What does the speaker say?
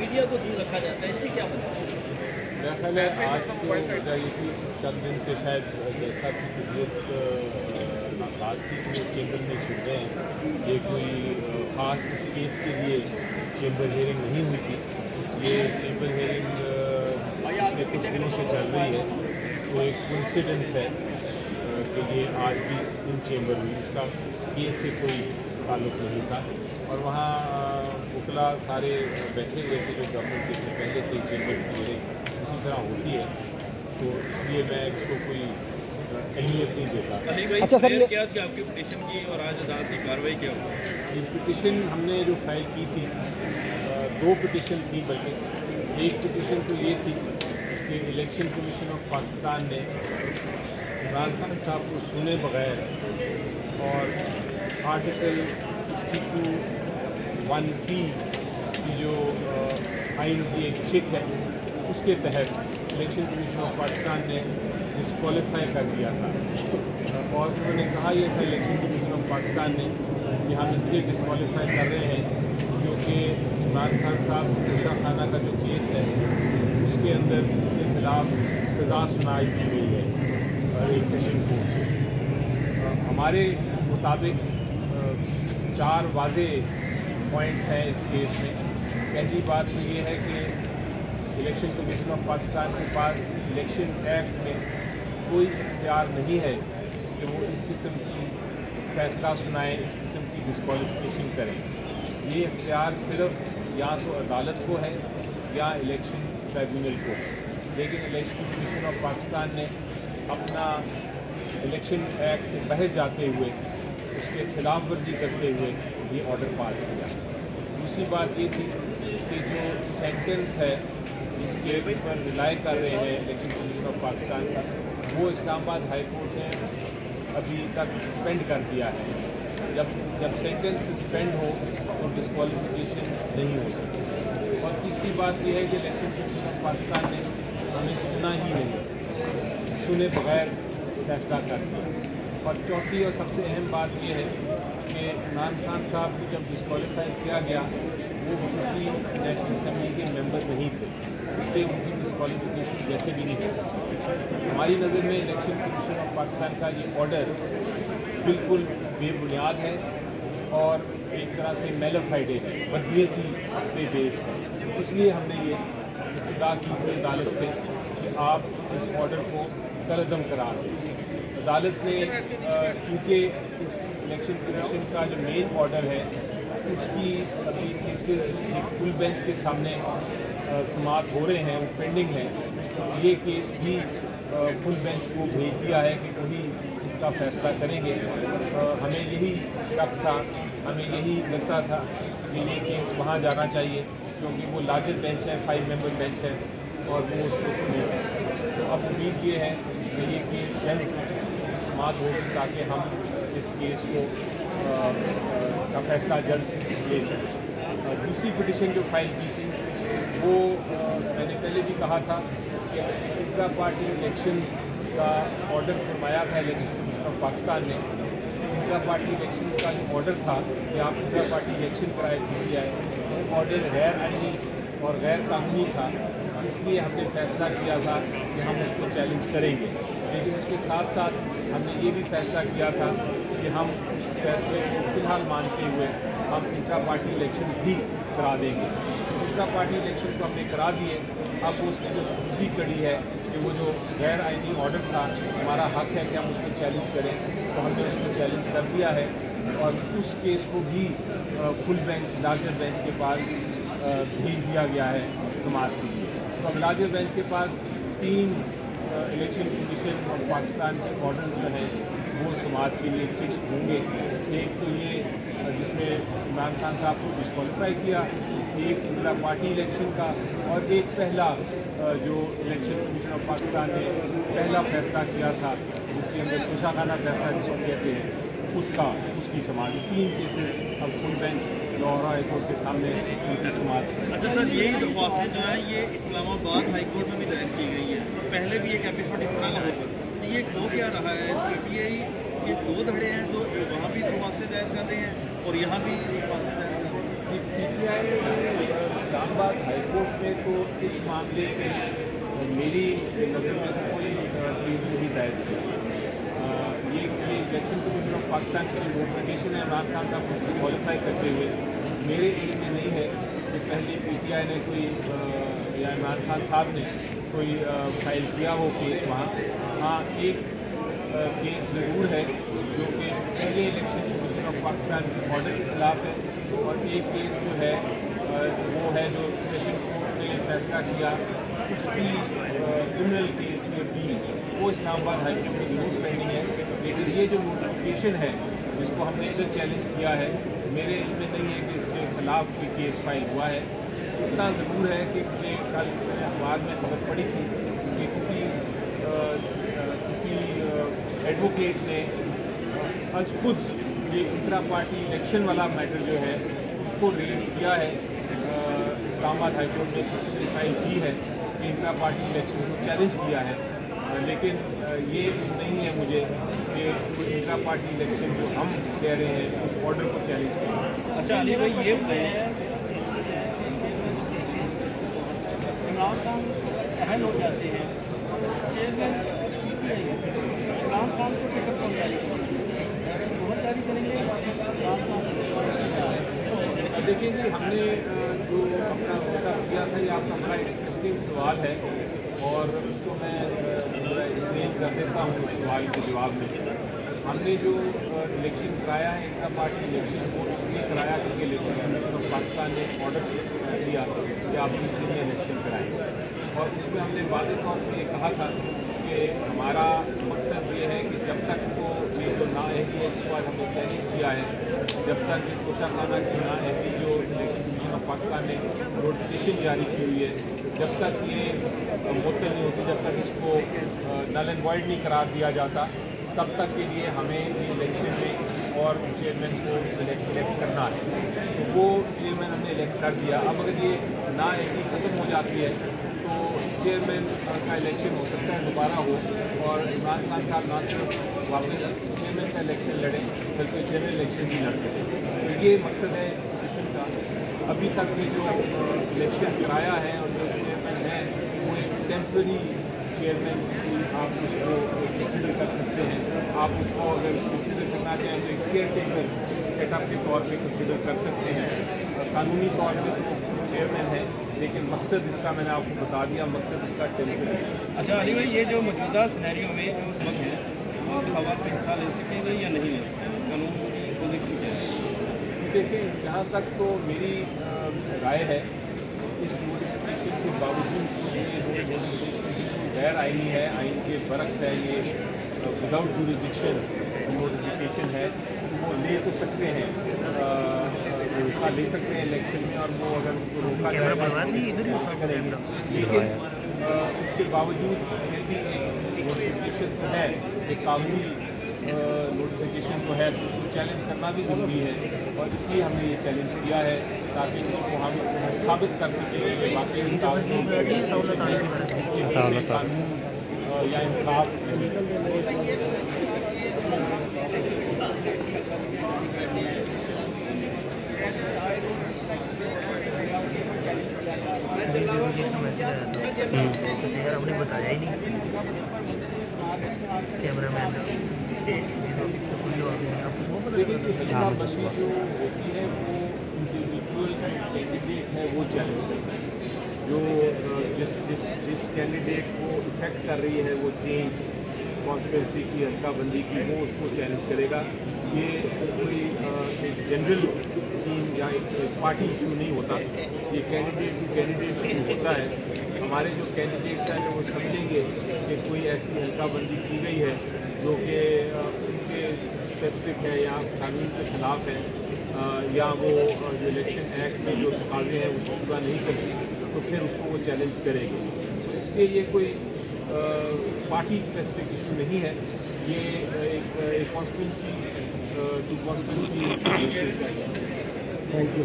Media को दूर रखा जाता है, इसकी क्या मतलब? मेरा ख्याल है आज तो वजह ये थी चंद दिन से शायद जैसा की तबीयत नासाज थी कि वो चैम्बर में छूट गए हैं। ये कोई ख़ास इस केस के लिए चैम्बर हियरिंग नहीं हुई थी। ये चैम्बर हियरिंग पिछले कुछ दिनों से चल रही है, तो एक कोइंसिडेंस है कि ये आज भी इन चैम्बर हुई, उसका केस से कोई ताल्लुक़ नहीं था। और वहाँ वकला सारे बैठे हुए थे जो गवर्नमेंट के पहले से ही चैम्बर की हियरिंग उसी तरह होती है, तो इसलिए मैं इसको कोई अहमियत नहीं देता। अच्छा सर, ये क्या थी आपकी पिटीशन की और आज अदालत की कार्रवाई क्या हुई? ये पिटीशन हमने जो फाइल की थी, दो पिटीशन थी, बल्कि एक पिटीशन तो ये थी कि इलेक्शन कमीशन ऑफ पाकिस्तान ने इमरान खान साहब को सुने बगैर और आर्टिकल 62(1)(p) की जो आइन की एक चिक है उसके तहत इलेक्शन कमीशन ऑफ पाकिस्तान ने डिस्क्वालीफाई कर दिया था। और उन्होंने कहा यह था इलेक्शन कमीशन ऑफ पाकिस्तान ने कि हम इसलिए डिस्क्वालीफाई कर रहे हैं क्योंकि इमरान खान साहब गुस्सा खाना का जो केस है उसके अंदर के खिलाफ सज़ा सुनाई दी गई है एक सेशन कोर्ट से। हमारे मुताबिक 4 वाज़े पॉइंट्स हैं इस केस में। पहली बात तो ये है कि इलेक्शन कमीशन ऑफ पाकिस्तान के पास इलेक्शन एक्ट में कोई इख्तियार नहीं है कि वो इस किस्म की फैसला सुनाएं, इस किस्म की डिस्क्वालिफिकेशन करें। ये इख्तियार सिर्फ या तो अदालत को है या इलेक्शन ट्राइब्यूनल को है। लेकिन इलेक्शन कमीशन ऑफ पाकिस्तान ने अपना इलेक्शन एक्ट से बाहर जाते हुए उसके खिलाफ वर्जी करते हुए ये ऑर्डर पास किया। दूसरी बात ये थी कि जो सेंटेंस है जिसके पर रिलाई कर रहे हैं इलेक्शन कमीशन ऑफ पाकिस्तान का, वो इस्लामाबाद हाई कोर्ट ने अभी तक सस्पेंड कर दिया है। जब सेंटेंस सस्पेंड हो तो डिस्क्वालिफिकेशन नहीं हो सकती। और तीसरी बात यह है कि इलेक्शन कमीशन ऑफ पाकिस्तान ने हमें सुना ही नहीं, सुने बगैर फैसला कर दिया। और चौथी और सबसे अहम बात यह है कि इमरान खान साहब को जब डिस्क्वालीफाई किया गया वो किसी नेशनल असम्बली के मेंबर नहीं थे, इसलिए उनकी डिस्क्वालिफिकेशन जैसे भी नहीं हो सकती। हमारी नज़र में इलेक्शन कमीशन ऑफ पाकिस्तान का ये ऑर्डर बिल्कुल बेबुनियाद है और एक तरह से मेलाफाइडेड है, बदनीयती पे बेस्ड है। इसलिए हमने ये इस्तदा की थी अदालत से कि आप इस ऑर्डर को कलअदम करार दें। अदालत ने क्योंकि इस इलेक्शन कमीशन का जो मेन ऑर्डर है उसकी अभी केसेस फुल बेंच के सामने समाअत हो रहे हैं, वो पेंडिंग है, तो ये केस भी फुल बेंच को भेज दिया है कि वही इसका फैसला करेंगे। हमें यही शक था, हमें यही लगता था कि ये केस वहाँ जाना चाहिए क्योंकि वो लार्जर बेंच है, 5 मेंबर बेंच है और वो उसको सुनेगा। तो अब उम्मीद ये है कि ये केस जल्द समाप्त होगी ताकि हम इस केस को का फैसला जल्द ले सकें। दूसरी पिटीशन जो फाइल की थी वो मैंने पहले भी कहा था कि इंट्रा पार्टी इलेक्शन का ऑर्डर फरमाया था इलेक्शन कमीशन ऑफ पाकिस्तान ने। इंट्रा पार्टी इलेक्शन का जो ऑर्डर था कि आप इंट्रा पार्टी इलेक्शन कराए जाए, वो ऑर्डर गैर आईनी और गैर कानूनी था। इसलिए हमने फैसला किया था कि हम उसको चैलेंज करेंगे, लेकिन उसके साथ साथ हमने ये भी फैसला किया था कि हम उस फैसले को फ़िलहाल मानते हुए हम इंट्रा पार्टी इलेक्शन भी करा देंगे। इंट्रा पार्टी इलेक्शन को हमने करा दिए। अब उसकी जो दूसरी कड़ी है कि वो जो गैर आईनी ऑर्डर था, हमारा हक है कि हम उसको चैलेंज करें, तो हमने उसको चैलेंज कर दिया है और उस केस को भी फुल बेंच लार्जर बेंच के पास भेज दिया गया है समाज के लिए। तो अब लार्जर बेंच के पास 3 इलेक्शन कमीशन ऑफ पाकिस्तान के ऑर्डर जो हैं वो समाज के लिए फिक्स होंगे। एक तो ये जिसमें इमरान खान साहब को डिस्क्वालीफाई किया, एक इंट्रा पार्टी इलेक्शन का, और एक पहला जो इलेक्शन कमीशन ऑफ पाकिस्तान ने पहला फैसला किया था जिसके अंदर कोशाखाना फैसला जिसको कहते हैं उसकी समाज। 3 केसेस अब full bench Lahore high court के सामने उनकी समाज। अच्छा सर, यही दरख्वास्तें जो हैं ये इस्लामाबाद हाई कोर्ट में भी दायर की गई हैं, तो पहले भी एक एपिसोड इस तरह का होगा, ये हो क्या रहा है? ये 2 धड़े हैं तो वहाँ भी दरख्वास्तें दायर कर اور یہاں بھی PTI اسلام آباد ہائی کورٹ میں تو اس معاملے پہ میری نظر میں سے کوئی کیس نہیں دائر کی. یہ الیکشن کمیشن آف پاکستان کی نوٹیفکیشن ہے عمران خان صاحب کو ڈسکوالیفائی کرتے ہوئے. میرے علم میں نہیں ہے کہ پہلے PTI نے کوئی یا عمران خان صاحب نے کوئی فائل کیا وہ کیس وہاں. ہاں ایک کیس ضرور ہے جو کہ پہلے الیکشن کمیشن آف پاکستان کے آرڈر کے خلاف ہے, اور ایک کیس جو ہے وہ ہے جو سیشن کورٹ نے فیصلہ کیا اس کی کرمنل کیس کی اپیل وہ اسلام آباد ہائی کورٹ میں ضرور پینڈنگ ہے. لیکن یہ جو نوٹیفکیشن ہے جس کو ہم نے ادھر چیلنج کیا ہے, میرے علم میں نہیں ہے کہ اس کے خلاف کوئی کیس فائل ہوا ہے. اتنا ضرور ہے کہ مجھے کل اخبار میں خبر پڑی تھی کہ کسی ایڈوکیٹ نے از خود یہ انٹرا پارٹی الیکشن والا میٹر جو ہے اس کو ریز کیا ہے. اسلام آباد ہائی کورٹ نے پٹیشن فائل کی ہے کہ انٹرا پارٹی الیکشن کو چیلنج کیا ہے. لیکن یہ نہیں ہے مجھے کہ کوئی انٹرا پارٹی الیکشن جو ہم کہہ رہے ہیں اس آرڈر کو چیلنج کیا. اچھا علی بھائی, یہ عمران خان اہل ہو جاتے ہیں, عمران خان کو ٹکٹ پہنچائی بہت جاری چلیں گے. دیکھیں جی, ہم نے جو اپنا سیٹ اپ کیا تھا یہ آپ کا بڑا انٹرسٹنگ سوال ہے, اور اس کو میں ایکسپلین کر دیتا ہوں اس سوال کے جواب میں. ہم نے جو الیکشن کرایا ہے انٹرا پارٹی الیکشن وہ اس لیے کرایا کیونکہ الیکشن کمیشن آف پاکستان نے آرڈر دیا کہ آپ 20 دن میں الیکشن کرائیں, اور اس میں ہم نے واضح طور پہ یہ کہا تھا کہ ہمارا مقصد یہ ہے کہ جب تک وہ یہ جو نااہلی ہے جس کو آج ہم نے چیلنج کیا ہے, جب تک یہ کوشاخانہ کی نااہلی جو الیکشن کمیشن آف پاکستان نے نوٹیفکیشن جاری کی ہوئی ہے جب تک یہ معطل نہیں ہوتی, جب تک اس کو نل اینڈ وائڈ نہیں قرار دیا جاتا, تب تک کے لیے ہمیں یہ الیکشن میں کسی اور چیئرمین کو الیکٹ کرنا ہے. تو وہ چیئرمین ہم نے الیکٹ کر دیا. اب اگر یہ نااہلی ختم ہو جاتی ہے تو چیئرمین کا الیکشن ہو سکتا ہے دوبارہ ہو, اور عمران خان صاحب نہ صرف واپس چیئرمین کا الیکشن لڑیں بلکہ جنرل الیکشن بھی لڑ سکیں. تو یہ مقصد ہے اس پٹیشن کا. ابھی تک یہ جو الیکشن کرایا ہے اور جو چیئرمین ہیں وہ ایک ٹیمپرری چیئرمین آپ اس کو کنسیڈر کر سکتے ہیں. آپ اس کو اگر کنسیڈر کرنا چاہیں تو ایک کیئر ٹیکر سیٹ اپ کے طور پہ کنسیڈر کر سکتے ہیں. قانونی طور پہ تو چیئرمین ہے, لیکن مقصد اس کا میں نے آپ کو بتا دیا, مقصد اس کا ٹیمپرری ہے. اچھا علی بھائی, یہ جو موجودہ سینیریو میں جو اس وقت ہے وہ انتخابات میں حصہ لے سکیں گے یا نہیں لے سکیں گے, قانون کی پوزیشن کیا ہے؟ دیکھیں, جہاں تک تو میری رائے ہے اس نوٹیفکیشن کے باوجود غیر آئینی ہے, آئین کے برعکس ہے, یہ وداؤٹ جوریسڈکشن نوٹیفکیشن ہے, وہ لے تو سکتے ہیں, حصہ لے سکتے ہیں الیکشن میں, اور وہ اگر ان کو روکا جائے گا کریں گے. لیکن اس کے باوجود پھر بھی ایک نوٹیفکیشن تو ہے, ایک قانونی نوٹیفکیشن تو ہے, تو اس کو چیلنج کرنا بھی ضروری ہے, اور اس لیے ہم نے یہ چیلنج کیا ہے تاکہ اس کو ہم ثابت کر سکیں کہ واقعی قانون یا انصاف نے بتایا ہی نہیں کیمرہ مین. لیکن فیصلہ بندی جو ہوتی ہے وہ انڈیویجول کینڈیڈیٹ ہے وہ چیلنج کرتا ہے, جو جس کینڈیڈیٹ کو افیکٹ کر رہی ہے وہ چینج کانسٹیٹوئنسی کی حلقہ بندی کی, وہ اس کو چیلنج کرے گا. یہ کوئی ایک جنرل اسکیم یا ایک پارٹی ایشو نہیں ہوتا, یہ کینڈیڈیٹ ایشو ہوتا ہے. ہمارے جو کینڈیڈیٹس ہیں وہ سمجھیں گے کہ کوئی ایسی حلقہ بندی کی گئی ہے جو کہ ان کے اسپیسیفک ہے یا قانون کے خلاف ہے, یا وہ جو الیکشن ایکٹ میں جو تقاضے ہیں اس کو پورا نہیں کرتی, تو پھر اس کو وہ چیلنج کرے گی. تو اس لیے یہ کوئی پارٹی اسپیسیفک ایشو نہیں ہے, یہ ایک constituency to constituency. Thank you.